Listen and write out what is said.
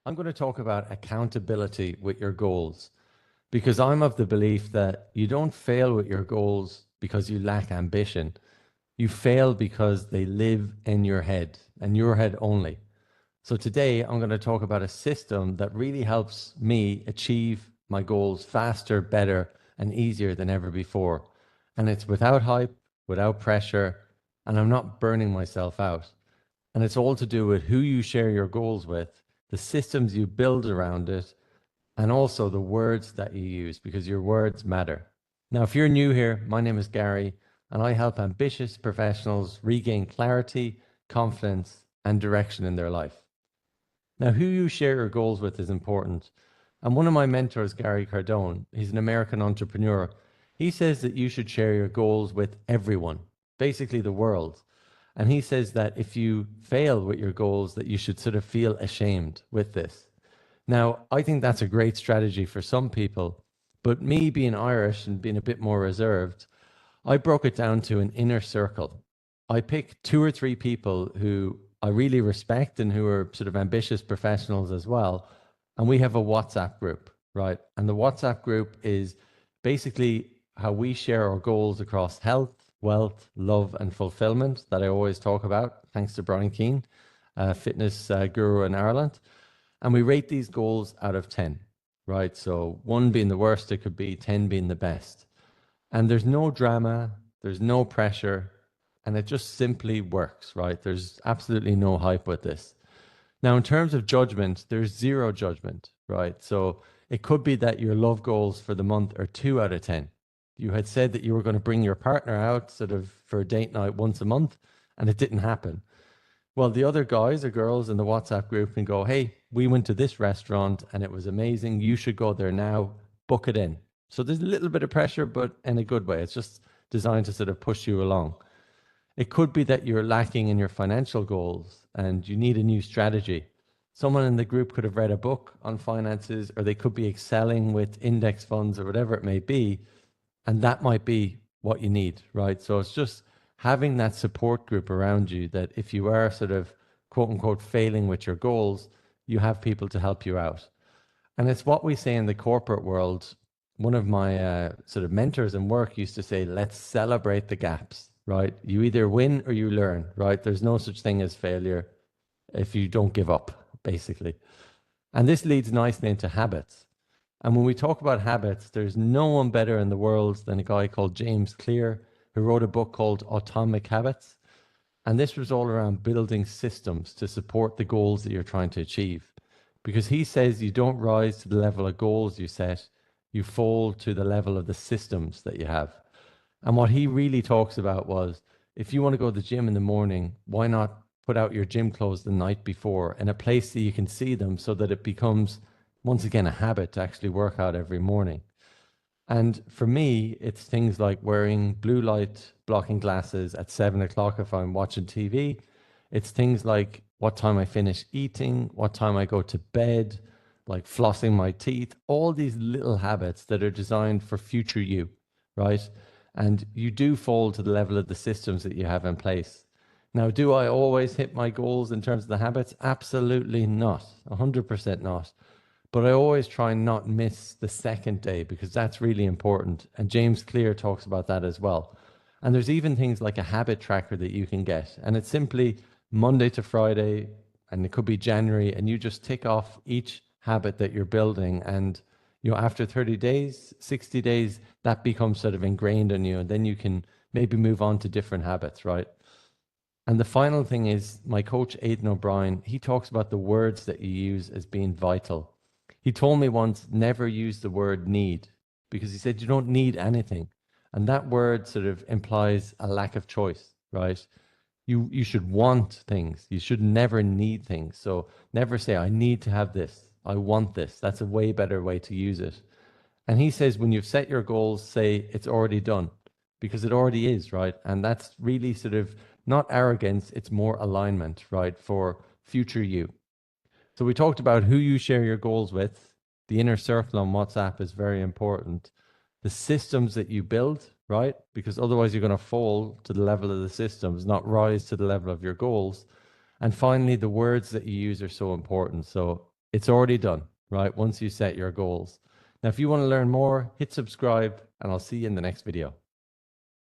I'm going to talk about accountability with your goals because I'm of the belief that you don't fail with your goals because you lack ambition. You fail because they live in your head and your head only. So today I'm going to talk about a system that really helps me achieve my goals faster, better, and easier than ever before. And it's without hype, without pressure, and I'm not burning myself out. And it's all to do with who you share your goals with, the systems you build around it, and also the words that you use, because your words matter. Now, if you're new here, my name is Gary, and I help ambitious professionals regain clarity, confidence, and direction in their life. Now, who you share your goals with is important. And one of my mentors, Gary Cardone, he's an American entrepreneur. He says that you should share your goals with everyone, basically the world. And he says that if you fail with your goals, that you should sort of feel ashamed with this. Now, I think that's a great strategy for some people, but me being Irish and being a bit more reserved, I broke it down to an inner circle. I picked two or three people who I really respect and who are sort of ambitious professionals as well. And we have a WhatsApp group, right? And the WhatsApp group is basically how we share our goals across health, wealth, love, and fulfillment that I always talk about, thanks to Brian Keane, fitness guru in Ireland. And we rate these goals out of 10, right? So one being the worst, it could be 10 being the best. And there's no drama, there's no pressure, and it just simply works, right? There's absolutely no hype with this. Now, in terms of judgment, there's zero judgment, right? So it could be that your love goals for the month are 2 out of 10. You had said that you were going to bring your partner out sort of for a date night once a month, and it didn't happen. Well, the other guys or girls in the WhatsApp group can go, hey, we went to this restaurant and it was amazing. You should go there now, book it in. So there's a little bit of pressure, but in a good way. It's just designed to sort of push you along. It could be that you're lacking in your financial goals and you need a new strategy. Someone in the group could have read a book on finances, or they could be excelling with index funds or whatever it may be. And that might be what you need, right? So it's just having that support group around you that if you are sort of quote unquote failing with your goals, you have people to help you out. And it's what we say in the corporate world. One of my sort of mentors in work used to say, let's celebrate the gaps, right? You either win or you learn, right? There's no such thing as failure if you don't give up, basically. And this leads nicely into habits. And when we talk about habits, there's no one better in the world than a guy called James Clear, who wrote a book called Atomic Habits. And this was all around building systems to support the goals that you're trying to achieve. Because he says you don't rise to the level of goals you set, you fall to the level of the systems that you have. And what he really talks about was if you want to go to the gym in the morning, why not put out your gym clothes the night before in a place that you can see them so that it becomes, once again, a habit to actually work out every morning. And for me, it's things like wearing blue light blocking glasses at 7 o'clock if I'm watching TV. It's things like what time I finish eating, what time I go to bed, like flossing my teeth, all these little habits that are designed for future you, right? And you do fall to the level of the systems that you have in place. Now, do I always hit my goals in terms of the habits? Absolutely not. 100% not. But I always try and not miss the second day because that's really important. And James Clear talks about that as well. And there's even things like a habit tracker that you can get. And it's simply Monday to Friday, and it could be January, and you just tick off each habit that you're building. And after 30 days, 60 days, that becomes sort of ingrained in you. And then you can maybe move on to different habits, right? And the final thing is my coach, Aidan O'Brien, he talks about the words that you use as being vital. He told me once, never use the word need, because he said you don't need anything. And that word sort of implies a lack of choice, right? You should want things. You should never need things. So never say, I need to have this. I want this. That's a way better way to use it. And he says, when you've set your goals, say it's already done because it already is, right? And that's really sort of not arrogance, it's more alignment, right? For future you. So we talked about who you share your goals with. The inner circle on WhatsApp is very important. The systems that you build, right? Because otherwise you're going to fall to the level of the systems, not rise to the level of your goals. And finally, the words that you use are so important. So It's already done, right? Once you set your goals. Now, if you want to learn more, hit subscribe and I'll see you in the next video.